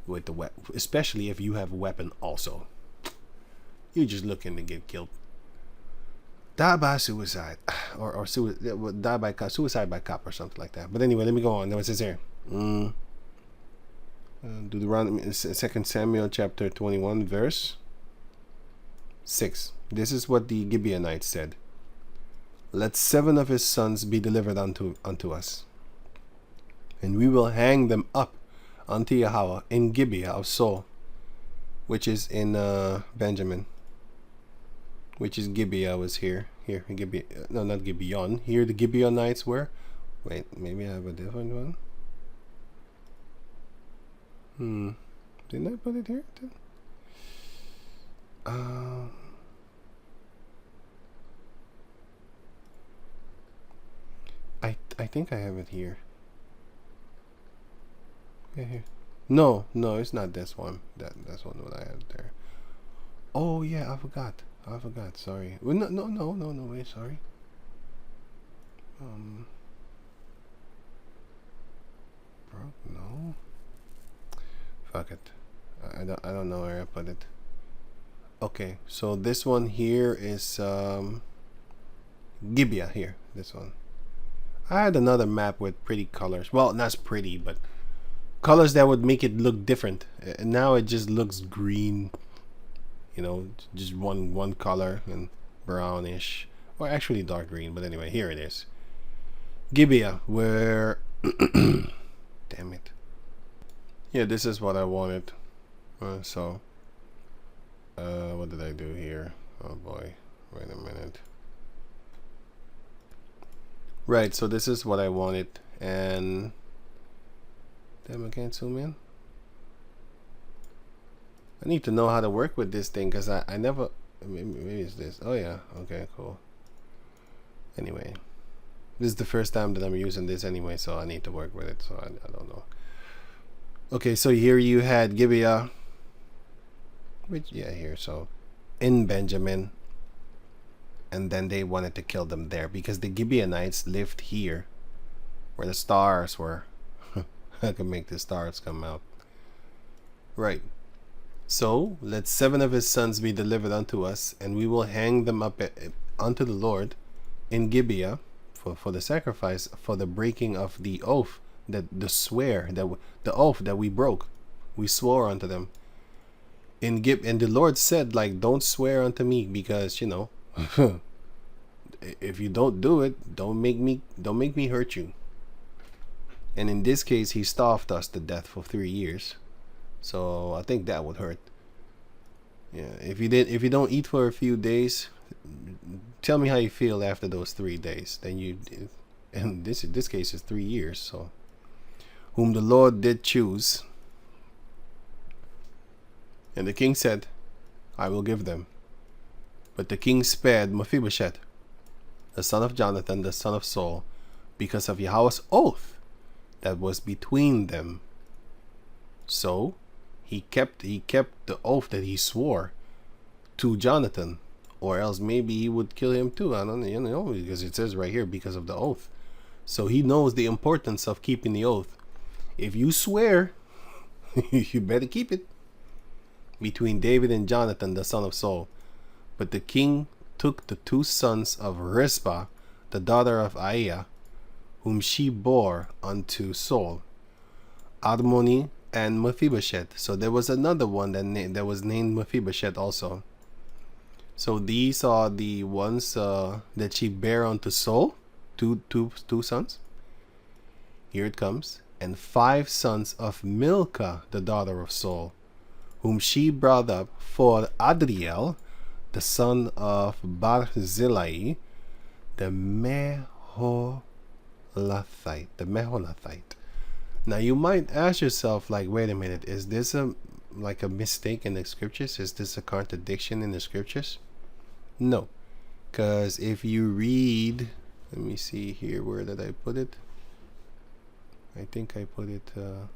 with the weapon, especially if you have a weapon also. You're just looking to get killed. Die by suicide, or die by suicide by cop or something like that. But anyway, let me go on. What's this here? Deuteronomy, 2 Samuel chapter 21 verse 6. This is what the Gibeonites said. Let 7 of his sons be delivered unto us, and we will hang them up unto Yahweh in Gibeah of Saul, which is in Benjamin, which is Gibeah was here. Here, Gibeah, no, not Gibeon. Here the Gibeonites were. Wait, maybe I have a different one. Didn't I put it here? I think I have it here. Yeah, here. No, it's not this one. That's one what I have there. Oh yeah, I forgot. Sorry. Well, no. Wait, sorry. Bro, no. Fuck it. I don't know where I put it. Okay, so this one here is Gibeah here. This one. I had another map with pretty colors. Well, not pretty, but colors that would make it look different. And now it just looks green. You know, just one color and brownish, or actually dark green. But anyway, here it is. Gibeah, where damn it. Yeah, this is what I wanted. What did I do here? Oh boy, wait a minute. Right, so this is what I wanted, and damn, I can't zoom in. I need to know how to work with this thing, because I never, maybe it's this. Oh yeah, okay, cool. Anyway, this is the first time that I'm using this anyway, so I need to work with it, so I don't know. Okay, so here you had Gibeah, which, yeah, here, so in Benjamin, and then they wanted to kill them there because the Gibeonites lived here where the stars were. I can make the stars come out. Right. So let 7 of his sons be delivered unto us, and we will hang them up unto the Lord in Gibeah for the sacrifice, for the breaking of the oath, the oath that we broke. We swore unto them. And the Lord said, like, don't swear unto me, because, you know, if you don't do it, don't make me hurt you. And in this case, he starved us to death for 3 years. So I think that would hurt. Yeah, if you don't eat for a few days, tell me how you feel after those 3 days. Then and this case is 3 years. So whom the Lord did choose. And the king said, I will give them. But the king spared Mephibosheth, the son of Jonathan, the son of Saul, because of Yahweh's oath that was between them. So he kept the oath that he swore to Jonathan, or else maybe he would kill him too. I don't know, because it says right here, because of the oath. So he knows the importance of keeping the oath. If you swear, you better keep it. Between David and Jonathan, the son of Saul. But the king took the 2 sons of Rizpah, the daughter of Aiah, whom she bore unto Saul, Admoni and Mephibosheth. So there was another one that was named Mephibosheth also. So these are the ones that she bare unto Saul, two sons. Here it comes. And 5 sons of Milcah, the daughter of Saul, whom she brought up for Adriel, the son of Barzillai, the Meholathite. Now you might ask yourself, like, wait a minute, is this a like a mistake in the scriptures? Is this a contradiction in the scriptures? No, because if you read, let me see here, where did I put it? I think I put it, I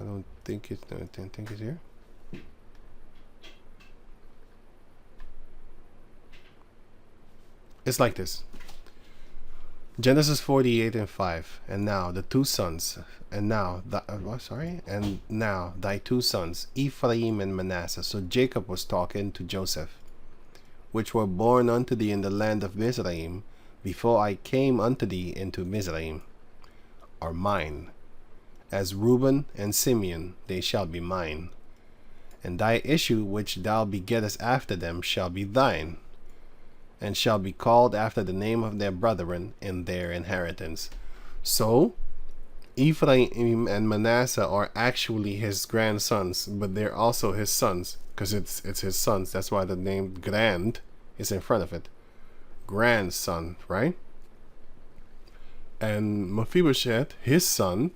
don't think it's, no, I don't think it's here. It's like this. Genesis 48:5, and now the two sons, and now and now thy two sons, Ephraim and Manasseh. So Jacob was talking to Joseph, which were born unto thee in the land of Mizraim, before I came unto thee into Mizraim, are mine. As Reuben and Simeon, they shall be mine. And thy issue which thou begettest after them shall be thine, and shall be called after the name of their brethren in their inheritance. So Ephraim and Manasseh are actually his grandsons, but they're also his sons, because it's his sons. That's why the name grand is in front of it. Grandson, right? And Mephibosheth, his son,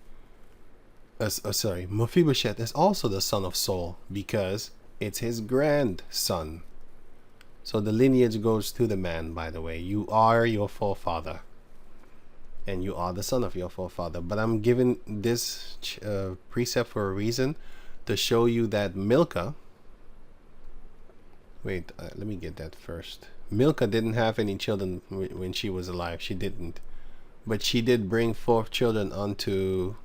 Mephibosheth is also the son of Saul, because it's his grandson. So the lineage goes to the man, by the way. You are your forefather, and you are the son of your forefather. But I'm giving this precept for a reason, to show you that Milcah, wait, let me get that first. Milcah didn't have any children when she was alive. She didn't. But she did bring forth children unto...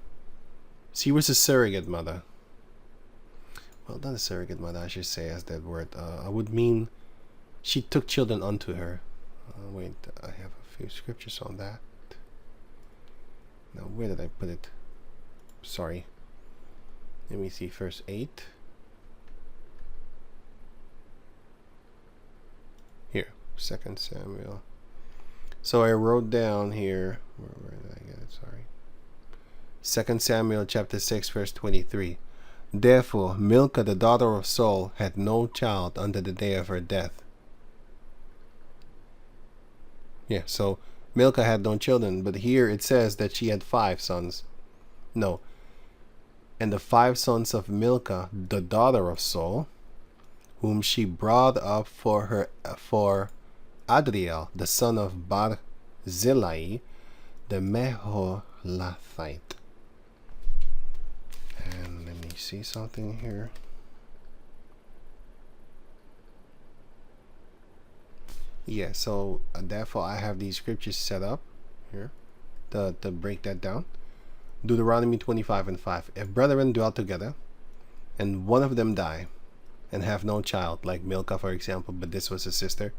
She was a surrogate mother. Well, not a surrogate mother, I should say, as that word. I would mean she took children unto her. Wait, I have a few scriptures on that. Now, where did I put it? Sorry. Let me see, verse 8. Here, 2 Samuel. So I wrote down here, where did I get it? Sorry. 2 Samuel chapter 6 verse 23. Therefore Milcah the daughter of Saul had no child unto the day of her death. Yeah, so Milcah had no children, but here it says that she had 5 sons. No. And the 5 sons of Milcah, the daughter of Saul, whom she brought up for Adriel, the son of Barzillai, the Meholathite. And let me see something here. Yeah, so therefore I have these scriptures set up here to break that down. Deuteronomy 25:5. If brethren dwell together, and one of them die, and have no child, like Milcah for example, but this was a sister,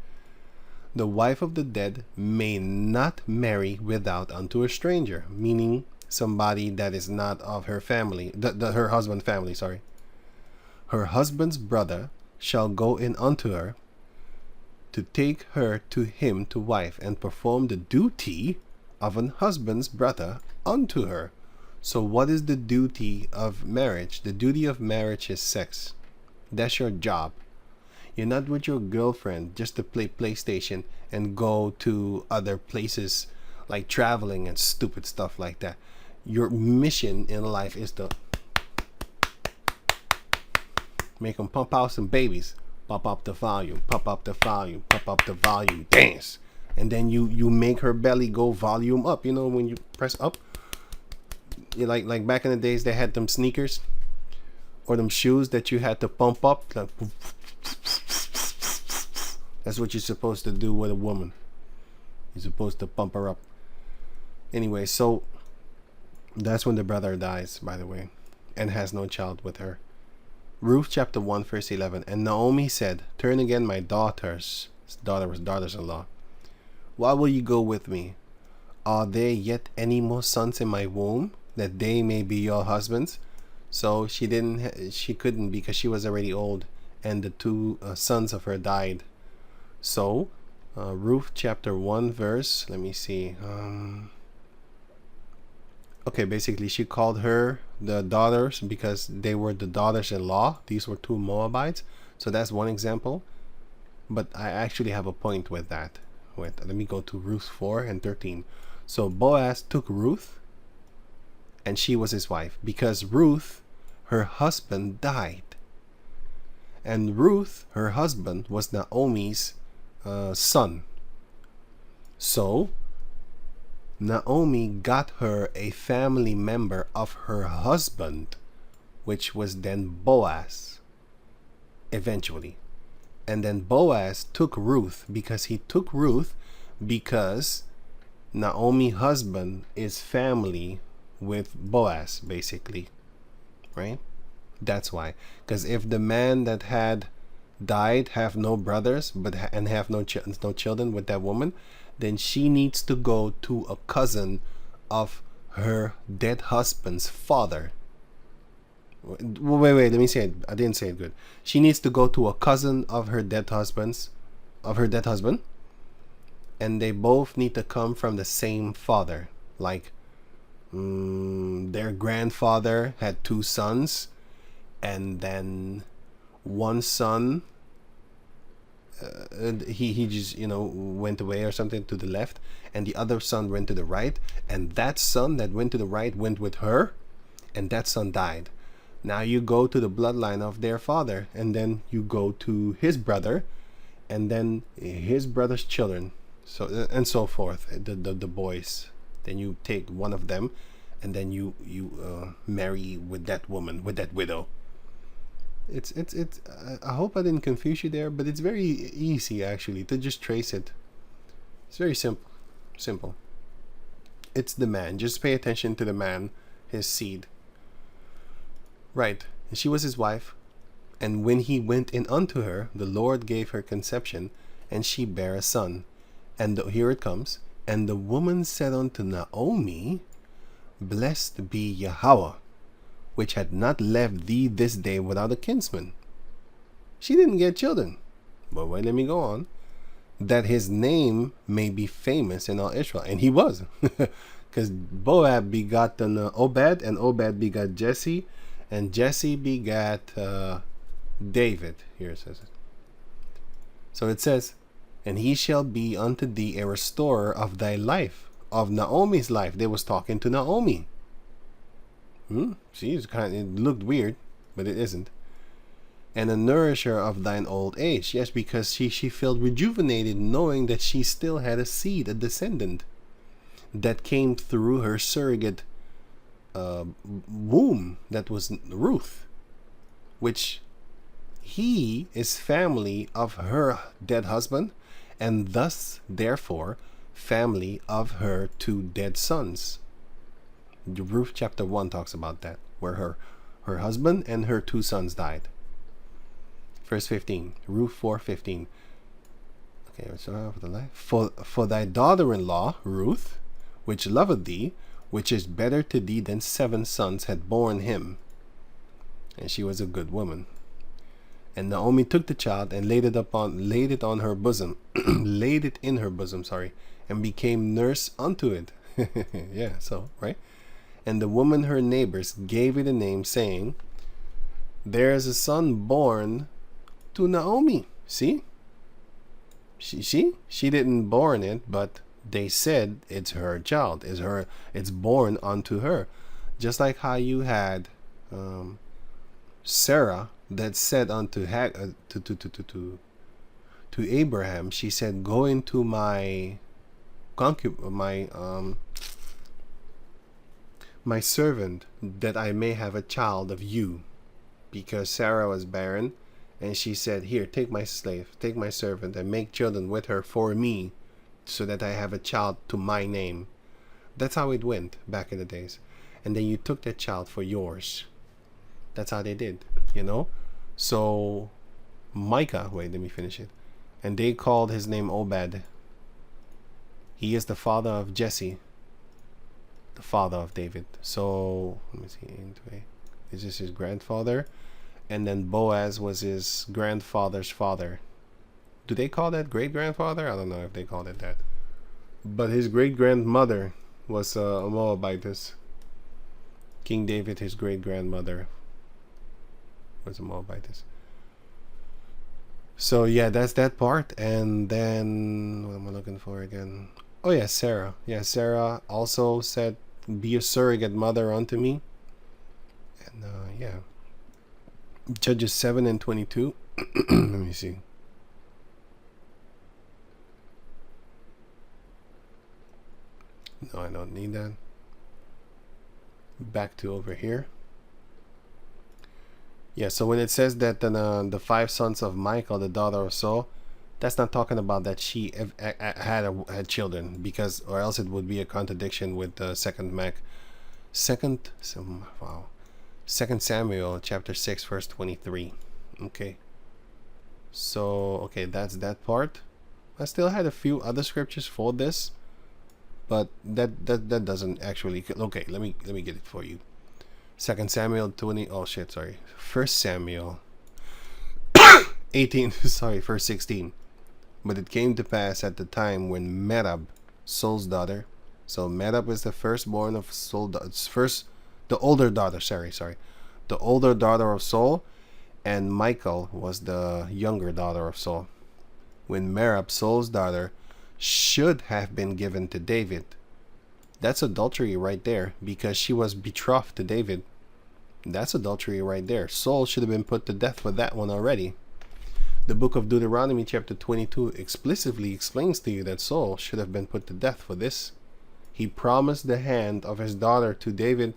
the wife of the dead may not marry without unto a stranger, meaning somebody that is not of her family, her husband's family, sorry. Her husband's brother shall go in unto her to take her to him to wife, and perform the duty of an husband's brother unto her. So what is the duty of marriage? The duty of marriage is sex. That's your job. You're not with your girlfriend just to play PlayStation and go to other places like traveling and stupid stuff like that. Your mission in life is to make them pump out some babies. Pump up the volume, pump up the volume, pump up the volume, dance. And then you make her belly go volume up. You know, when you press up, you like back in the days they had them sneakers or them shoes that you had to pump up. Like, that's what you're supposed to do with a woman. You're supposed to pump her up. Anyway, so that's when the brother dies, by the way, and has no child with her. Ruth chapter 1 verse 11. And Naomi said, turn again my daughters-in-law. Why will you go with me? Are there yet any more sons in my womb, that they may be your husbands? So she couldn't, because she was already old, and the 2 sons of her died. So Ruth chapter 1 verse, let me see, okay, basically she called her the daughters because they were the daughters-in-law. These were 2 Moabites. So that's one example. But I actually have a point with that. Let me go to Ruth 4:13. So Boaz took Ruth and she was his wife, because Ruth, her husband, died. And Ruth, her husband, was Naomi's son. So Naomi got her a family member of her husband, which was then Boaz, eventually. And then Boaz took Ruth, because Naomi's husband is family with Boaz, basically, right? That's why. Because if the man that had died have no brothers and have no children with that woman, then she needs to go to a cousin of her dead husband's father. Wait, let me say it. I didn't say it good. She needs to go to a cousin of her dead husband, and they both need to come from the same father. Like their grandfather had 2 sons, and then one son he just went away or something to the left, and the other son went to the right, and that son that went to the right went with her, and that son died. Now you go to the bloodline of their father, and then you go to his brother, and then his brother's children, so and so forth, the boys. Then you take one of them, and then you marry with that woman, with that widow. It's I hope I didn't confuse you there, but it's very easy actually to just trace it. It's very simple. It's the man. Just pay attention to the man, his seed. Right. And she was his wife, and when he went in unto her, the Lord gave her conception, and she bare a son. And here it comes. And the woman said unto Naomi, Blessed be Yahweh, which had not left thee this day without a kinsman. She didn't get children. But wait, let me go on. That his name may be famous in all Israel. And he was. Because Boab begot Obed, and Obed begot Jesse, and Jesse begat David. Here it says it. So it says, and he shall be unto thee a restorer of thy life, of Naomi's life. They was talking to Naomi. She's it looked weird, but it isn't. And a nourisher of thine old age. Yes, because she felt rejuvenated knowing that she still had a seed, a descendant, that came through her surrogate womb, that was Ruth, which he is family of her dead husband, and thus, therefore, family of her 2 dead sons. Ruth chapter 1 talks about that, where her husband and her 2 sons died. Verse 15, Ruth 4:15. Okay, so for the life. For thy daughter-in-law, Ruth, which loveth thee, which is better to thee than 7 sons, had borne him. And she was a good woman. And Naomi took the child and laid it on her bosom, laid it in her bosom, and became nurse unto it. Yeah, so, right? And the woman, her neighbors, gave it a name, saying, There is a son born to Naomi. See? She didn't born it, but they said it's her child. It's born unto her. Just like how you had Sarah that said unto to Abraham, she said, Go into my my servant, that I may have a child of you, because Sarah was barren, and she said, Here, take my slave, take my servant, and make children with her for me, so that I have a child to my name. That's how it went back in the days. And then you took that child for yours. That's how they did, So Micah, wait, let me finish it. And they called his name Obed. He is the father of Jesse, the father of David. So let me see. This is his grandfather, and then Boaz was his grandfather's father. Do they call that great grandfather? I don't know if they called it that. But his great grandmother was a Moabitess. King David, his great grandmother, was a Moabitess. So yeah, that's that part. And then what am I looking for again? Oh yeah, Sarah. Yeah, Sarah also said be a surrogate mother unto me. And yeah. Judges 7 and 22. Let me see. No, I don't need that. Back to over here. Yeah, so when it says that the 5 sons of Michal, the daughter of Saul, that's not talking about that she had children, because, or else it would be a contradiction with the Second Samuel chapter 6 verse 23. Okay. So okay, that's that part. I still had a few other scriptures for this, but that doesn't actually. Okay, let me get it for you. 2 Samuel 20. Oh shit, sorry. 1 Samuel 18. Sorry, verse 16. But it came to pass at the time when Merab, Saul's daughter. So Merab is the firstborn of Saul. The older daughter. Sorry. The older daughter of Saul, and Michal was the younger daughter of Saul. When Merab, Saul's daughter, should have been given to David. That's adultery right there, because she was betrothed to David. That's adultery right there. Saul should have been put to death for that one already. The book of Deuteronomy chapter 22 explicitly explains to you that Saul should have been put to death for this. He promised the hand of his daughter to David,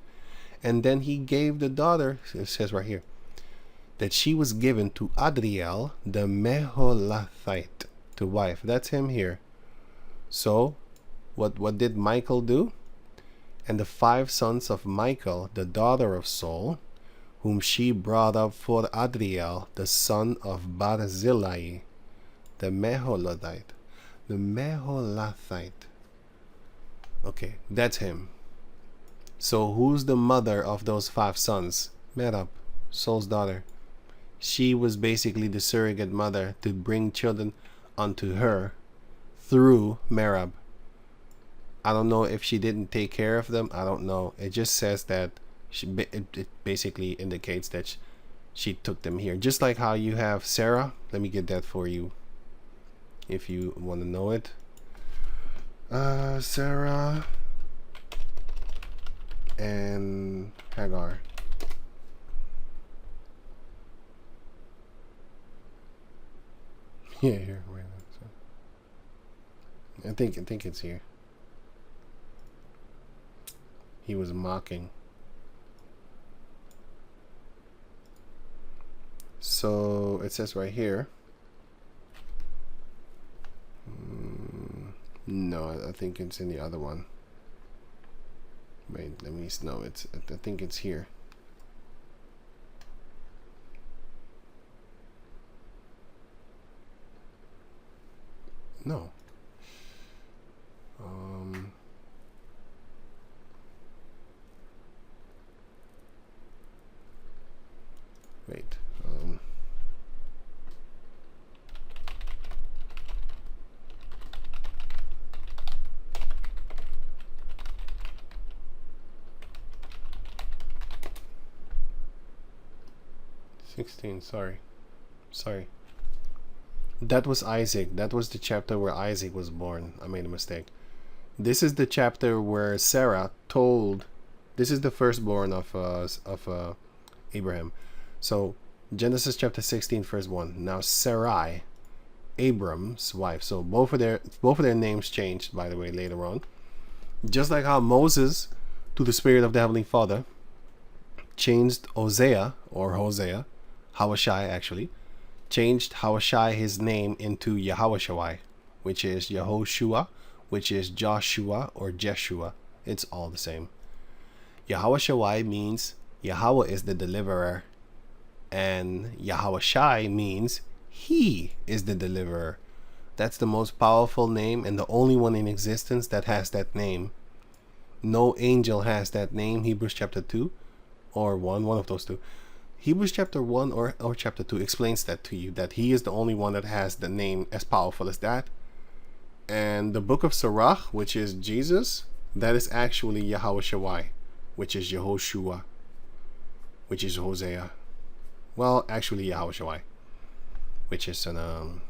and then he gave the daughter, it says right here, that she was given to Adriel the Meholathite to wife. That's him here. So what did Michal do? And the 5 sons of Michal, the daughter of Saul, whom she brought up for Adriel, the son of Barzillai, the Meholathite. The Meholathite. Okay, that's him. So who's the mother of those 5 sons? Merab, Saul's daughter. She was basically the surrogate mother to bring children unto her through Merab. I don't know if she didn't take care of them. I don't know. It just says that it basically indicates that she took them here. Just like how you have Sarah. Let me get that for you if you want to know it. Sarah and Hagar. Yeah, here. Wait. I think it's here. He was mocking. So it says right here. No, I think it's in the other one. Wait, let me know. I think it's here. No. Wait. 16. Sorry. That was Isaac. That was the chapter where Isaac was born. I made a mistake. This is the chapter where Sarah told. This is the firstborn of Abraham. So Genesis chapter 16, verse 1. Now Sarai, Abram's wife. So both of their names changed, by the way, later on. Just like how Moses, to the Spirit of the Heavenly Father, changed Hosea, Hawashai actually, changed Hawashai his name into Yahawashai, which is Yehoshua, which is Joshua or Jeshua. It's all the same. Yahawashai means Yahweh is the deliverer, and Yahawashai means he is the deliverer. That's the most powerful name and the only one in existence that has that name. No angel has that name. Hebrews chapter 2 or 1, one of those two. Hebrews chapter 1 or chapter 2 explains that to you, that he is the only one that has the name as powerful as that. And the book of Sirach, which is Jesus, that is actually Yahawashai, which is Yehoshua, which is Hosea. Well, actually Yahawashai, which is an